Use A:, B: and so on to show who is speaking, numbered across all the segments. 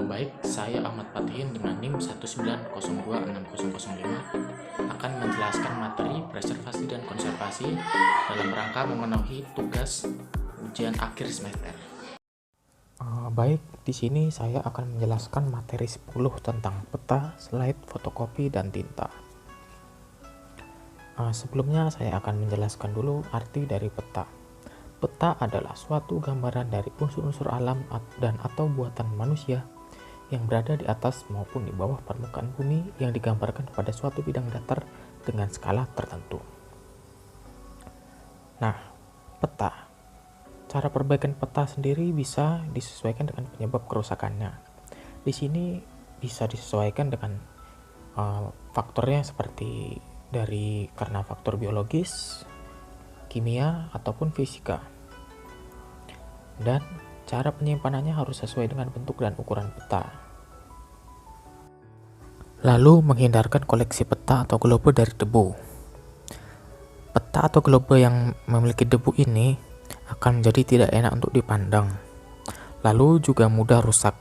A: Baik, saya Ahmad Patihin dengan NIM 1902605 akan menjelaskan materi preservasi dan konservasi dalam rangka memenuhi tugas ujian akhir semester.
B: Baik, di sini saya akan menjelaskan materi 10 tentang peta, slide, fotokopi, dan tinta. Sebelumnya saya akan menjelaskan dulu arti dari peta. Peta adalah suatu gambaran dari unsur-unsur alam dan atau buatan manusia yang berada di atas maupun di bawah permukaan bumi yang digambarkan pada suatu bidang datar dengan skala tertentu. Nah, peta. Cara perbaikan peta sendiri bisa disesuaikan dengan penyebab kerusakannya. Di sini bisa disesuaikan dengan faktornya seperti karena faktor biologis, kimia, ataupun fisika. Dan cara penyimpanannya harus sesuai dengan bentuk dan ukuran peta. Lalu menghindarkan koleksi peta atau globe dari debu. Peta atau globe yang memiliki debu ini akan menjadi tidak enak untuk dipandang, lalu juga mudah rusak,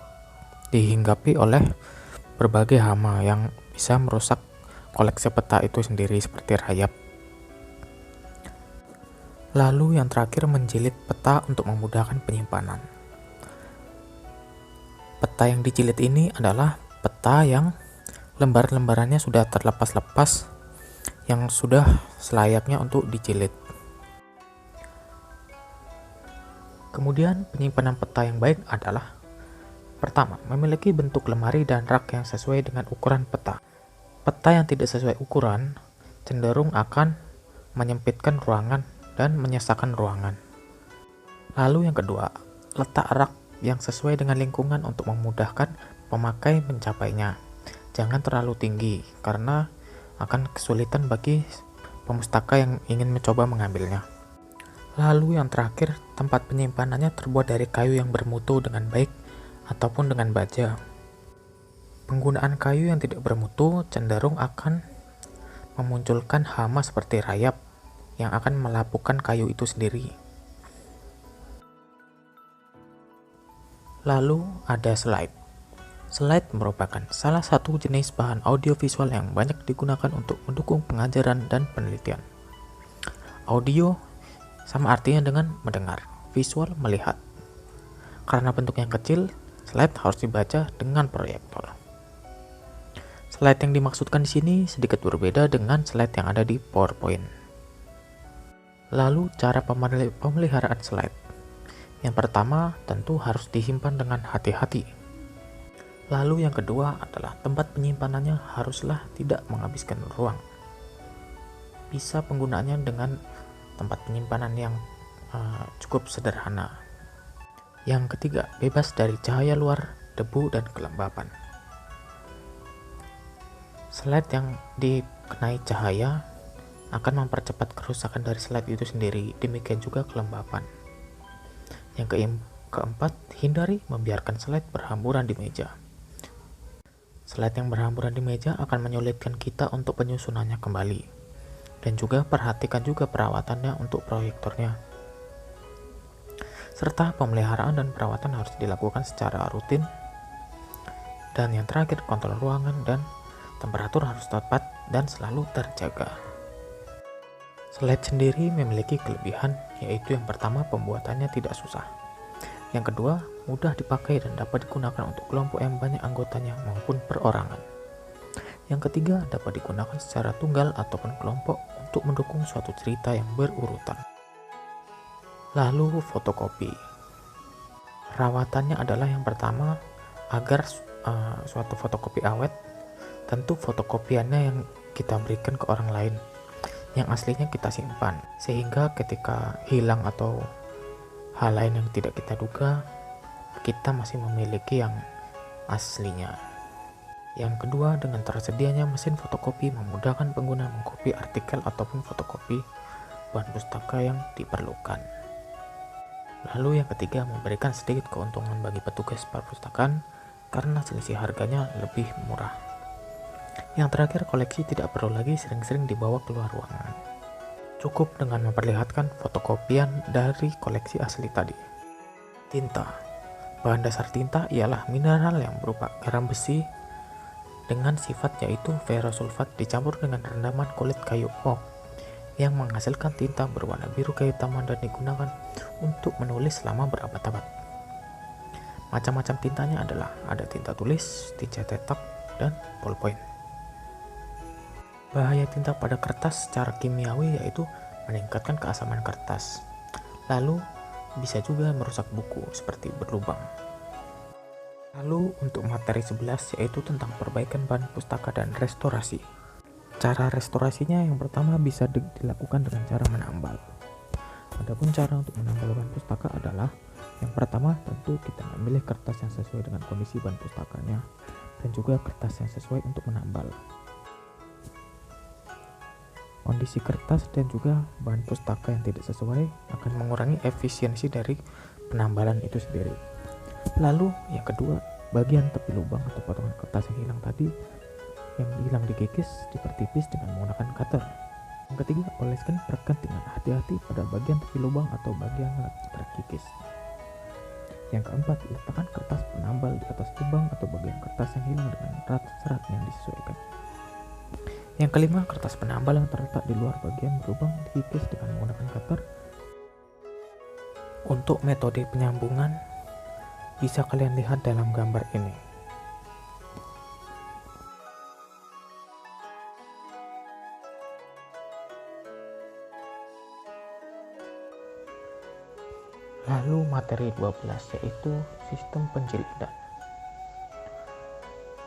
B: dihinggapi oleh berbagai hama yang bisa merusak koleksi peta itu sendiri seperti rayap. Lalu yang terakhir, menjilid peta untuk memudahkan penyimpanan. Peta yang dijilid ini adalah peta yang lembar-lembarannya sudah terlepas-lepas, yang sudah selayaknya untuk dijilid. Kemudian penyimpanan peta yang baik adalah: pertama, memiliki bentuk lemari dan rak yang sesuai dengan ukuran peta. Peta yang tidak sesuai ukuran cenderung akan menyempitkan ruangan dan menyesakan ruangan. Lalu yang kedua, letak rak yang sesuai dengan lingkungan untuk memudahkan pemakai mencapainya. Jangan terlalu tinggi karena akan kesulitan bagi pemustaka yang ingin mencoba mengambilnya. Lalu yang terakhir, tempat penyimpanannya terbuat dari kayu yang bermutu dengan baik ataupun dengan baja. Penggunaan kayu yang tidak bermutu cenderung akan memunculkan hama seperti rayap yang akan melapuhkan kayu itu sendiri. Lalu ada slide. Slide merupakan salah satu jenis bahan audiovisual yang banyak digunakan untuk mendukung pengajaran dan penelitian. Audio sama artinya dengan mendengar, visual melihat. Karena bentuknya kecil, slide harus dibaca dengan proyektor. Slide yang dimaksudkan di sini sedikit berbeda dengan slide yang ada di PowerPoint. Lalu cara pemeliharaan slide. Yang pertama, tentu harus disimpan dengan hati-hati. Lalu yang kedua adalah tempat penyimpanannya haruslah tidak menghabiskan ruang. Bisa penggunaannya dengan tempat penyimpanan yang cukup sederhana. Yang ketiga, bebas dari cahaya luar, debu, dan kelembapan. Slide yang dikenai cahaya akan mempercepat kerusakan dari slide itu sendiri, demikian juga kelembapan. Yang keempat, hindari membiarkan slide berhamburan di meja. Slide yang berhamburan di meja akan menyulitkan kita untuk penyusunannya kembali. Dan juga perhatikan juga perawatannya untuk proyektornya. Serta pemeliharaan dan perawatan harus dilakukan secara rutin. Dan yang terakhir, kontrol ruangan dan temperatur harus tepat dan selalu terjaga. Slide sendiri memiliki kelebihan, yaitu yang pertama, pembuatannya tidak susah. Yang kedua, mudah dipakai dan dapat digunakan untuk kelompok yang banyak anggotanya maupun perorangan. Yang ketiga, dapat digunakan secara tunggal ataupun kelompok untuk mendukung suatu cerita yang berurutan. Lalu fotokopi. Rawatannya adalah yang pertama, agar suatu fotokopi awet, tentu fotokopiannya yang kita berikan ke orang lain, yang aslinya kita simpan, sehingga ketika hilang atau hal lain yang tidak kita duga, kita masih memiliki yang aslinya. Yang kedua, dengan tersedianya mesin fotokopi memudahkan pengguna mengkopi artikel ataupun fotokopi bahan pustaka yang diperlukan. Lalu yang ketiga, memberikan sedikit keuntungan bagi petugas perpustakaan karena selisih harganya lebih murah. Yang terakhir, koleksi tidak perlu lagi sering-sering dibawa keluar ruangan. Cukup dengan memperlihatkan fotokopian dari koleksi asli tadi. Tinta. Bahan dasar tinta ialah mineral yang berupa garam besi dengan sifat yaitu ferrosulfat dicampur dengan rendaman kulit kayu oak yang menghasilkan tinta berwarna biru kehitaman dan digunakan untuk menulis selama berabad-abad. Macam-macam tintanya adalah ada tinta tulis, tinta cetak, dan ballpoint. Bahaya tinta pada kertas secara kimiawi yaitu meningkatkan keasaman kertas. Lalu bisa juga merusak buku seperti berlubang. Lalu untuk materi 11 yaitu tentang perbaikan bahan pustaka dan restorasi. Cara restorasinya yang pertama bisa dilakukan dengan cara menambal. Adapun cara untuk menambal bahan pustaka adalah yang pertama tentu kita memilih kertas yang sesuai dengan kondisi bahan pustakanya dan juga kertas yang sesuai untuk menambal. Kondisi kertas dan juga bahan pustaka yang tidak sesuai akan mengurangi efisiensi dari penambalan itu sendiri. Lalu yang kedua, bagian tepi lubang atau potongan kertas yang hilang tadi yang hilang dikikis dipertipis dengan menggunakan cutter. Yang ketiga, oleskan perekat dengan hati-hati pada bagian tepi lubang atau bagian terkikis. Yang keempat, letakkan kertas penambal di atas lubang atau bagian kertas yang hilang dengan serat yang disesuaikan. Yang kelima, kertas penambal yang terletak di luar bagian lubang dikikis dengan menggunakan cutter. Untuk metode penyambungan bisa kalian lihat dalam gambar ini. Lalu materi 12 yaitu sistem penjilidan.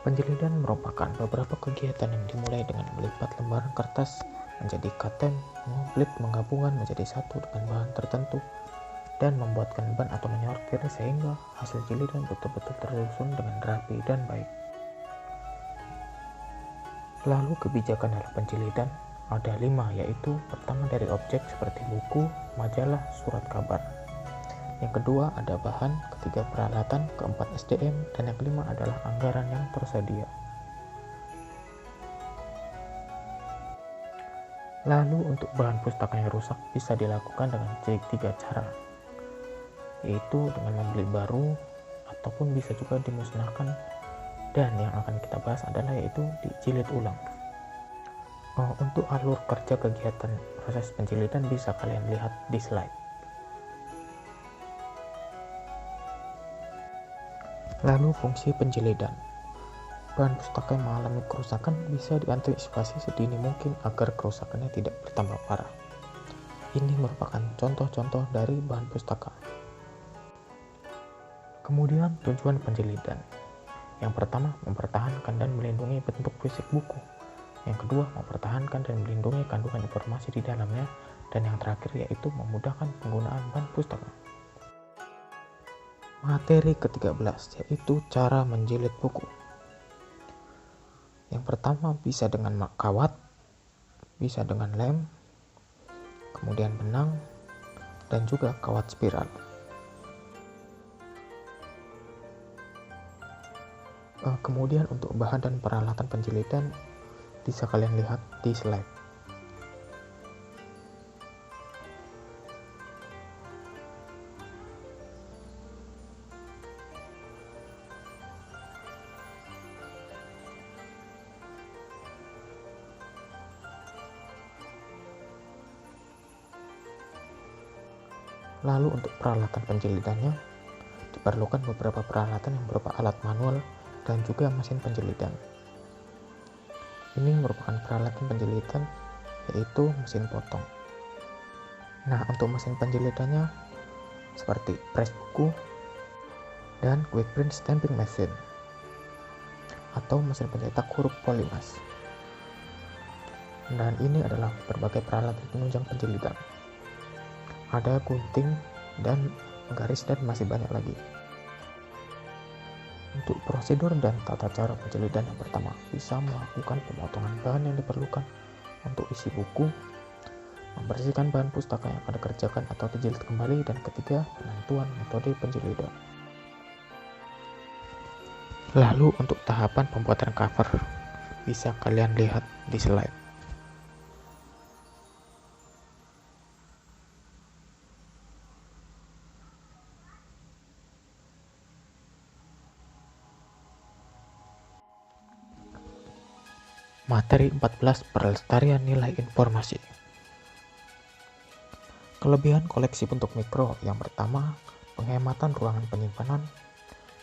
B: Penjilidan merupakan beberapa kegiatan yang dimulai dengan melipat lembaran kertas menjadi katen, menguplit menggabungkan menjadi satu dengan bahan tertentu, dan membuatkan ban atau menyortir sehingga hasil jilidan betul-betul tersusun dengan rapi dan baik. Lalu kebijakan dalam penjilidan ada 5, yaitu pertama dari objek seperti buku, majalah, surat kabar. Yang kedua ada bahan, ketiga peralatan, keempat SDM, dan yang kelima adalah anggaran yang tersedia. Lalu untuk bahan pustaka yang rusak bisa dilakukan dengan 3 cara, yaitu dengan membeli baru ataupun bisa juga dimusnahkan, dan yang akan kita bahas adalah yaitu dijilid ulang. Untuk alur kerja kegiatan proses penjilidan bisa kalian lihat di slide. Lalu fungsi penjilidan. Bahan pustaka yang mengalami kerusakan bisa diantisipasi sedini mungkin agar kerusakannya tidak bertambah parah. Ini merupakan contoh-contoh dari bahan pustaka. Kemudian tujuan penjilidan. Yang pertama, mempertahankan dan melindungi bentuk fisik buku. Yang kedua, mempertahankan dan melindungi kandungan informasi di dalamnya. Dan yang terakhir yaitu memudahkan penggunaan bahan pustaka. Materi ke-13 yaitu cara menjilid buku. Yang pertama bisa dengan kawat, bisa dengan lem, kemudian benang, dan juga kawat spiral. Kemudian untuk bahan dan peralatan penjilidan bisa kalian lihat di slide. Lalu untuk peralatan penjilidannya diperlukan beberapa peralatan yang berupa alat manual dan juga mesin penjilidan. Ini merupakan peralatan penjilidan yaitu mesin potong. Nah, untuk mesin penjilidannya seperti press buku dan quick print stamping machine atau mesin pencetak huruf polimas. Dan ini adalah berbagai peralatan penunjang penjilidan. Ada gunting dan garis dan masih banyak lagi. Untuk prosedur dan tata cara penjilidan yang pertama bisa melakukan pemotongan bahan yang diperlukan untuk isi buku, membersihkan bahan pustaka yang akan dikerjakan atau dijilid kembali, dan ketiga penentuan metode penjilidan. Lalu untuk tahapan pembuatan cover bisa kalian lihat di slide. Materi 14, pelestarian nilai informasi. Kelebihan koleksi bentuk mikro: yang pertama, penghematan ruangan penyimpanan;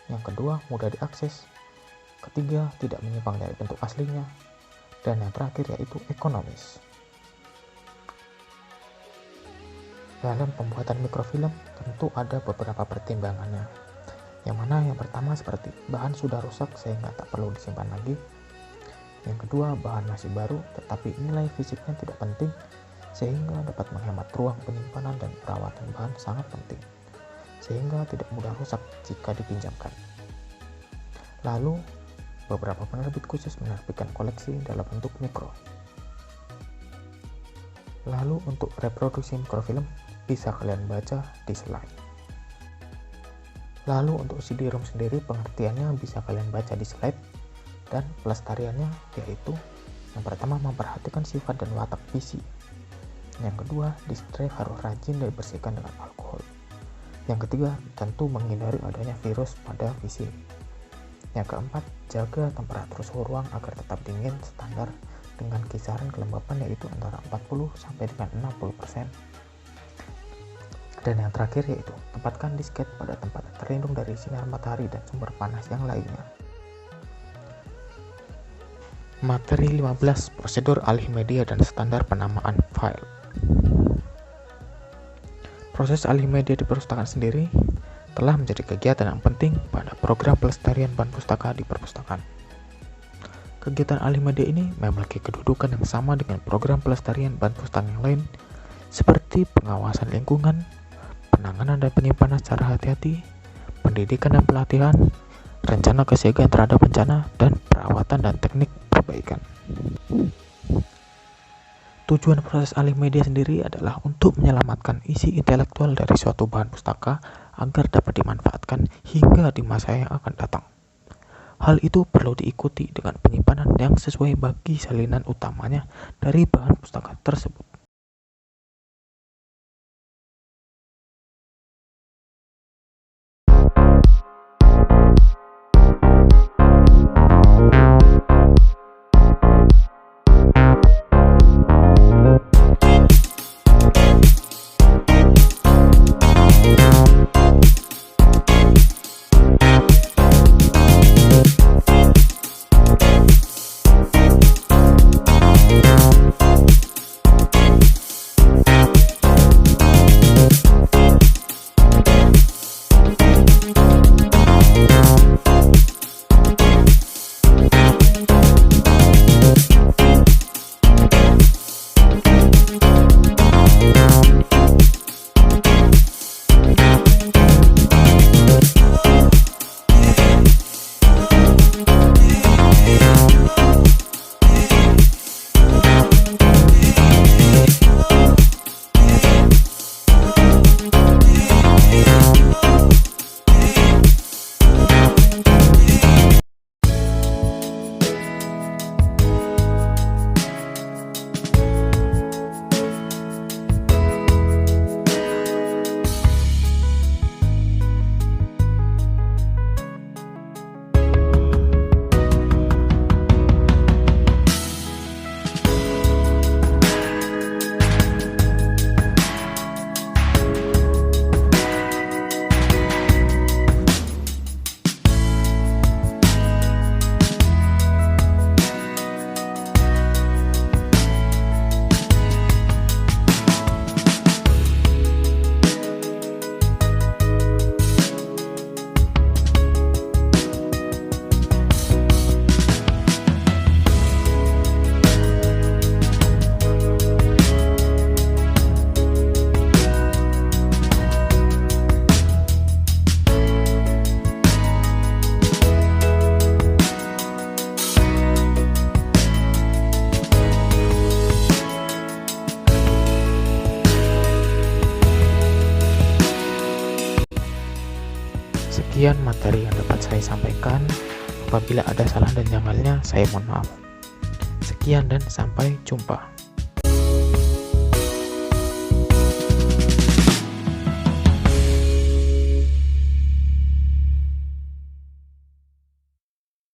B: yang kedua, mudah diakses; ketiga, tidak menyimpang dari bentuk aslinya; dan yang terakhir yaitu ekonomis. Dalam pembuatan mikrofilm tentu ada beberapa pertimbangannya, yang mana yang pertama seperti bahan sudah rusak sehingga tak perlu disimpan lagi. Yang kedua, bahan masih baru tetapi nilai fisiknya tidak penting sehingga dapat menghemat ruang penyimpanan, dan perawatan bahan sangat penting sehingga tidak mudah rusak jika dipinjamkan. Lalu, beberapa penerbit khusus menerbitkan koleksi dalam bentuk mikro. Lalu untuk reproduksi mikrofilm bisa kalian baca di slide. Lalu untuk CD-ROM sendiri pengertiannya bisa kalian baca di slide. Dan pelestariannya yaitu yang pertama, memperhatikan sifat dan watak PC. Yang kedua, disk drive harus rajin dan dibersihkan dengan alkohol. Yang ketiga, tentu menghindari adanya virus pada PC. Yang keempat, jaga temperatur suhu ruang agar tetap dingin standar dengan kisaran kelembapan yaitu antara 40 sampai dengan 60%. Dan yang terakhir yaitu tempatkan disket pada tempat terlindung dari sinar matahari dan sumber panas yang lainnya. Materi 15, prosedur alih media dan standar penamaan file. Proses alih media di perpustakaan sendiri telah menjadi kegiatan yang penting pada program pelestarian bahan pustaka di perpustakaan. Kegiatan alih media ini memiliki kedudukan yang sama dengan program pelestarian bahan pustaka yang lain, seperti pengawasan lingkungan, penanganan dan penyimpanan secara hati-hati, pendidikan dan pelatihan, rencana kesiagaan terhadap bencana, dan perawatan dan teknik perbaikan. Tujuan proses alih media sendiri adalah untuk menyelamatkan isi intelektual dari suatu bahan pustaka agar dapat dimanfaatkan hingga di masa yang akan datang. Hal itu perlu diikuti dengan penyimpanan yang sesuai bagi salinan utamanya dari bahan pustaka tersebut. Sekian materi yang dapat saya sampaikan. Apabila ada salah dan janggalnya, saya mohon maaf. Sekian dan sampai jumpa.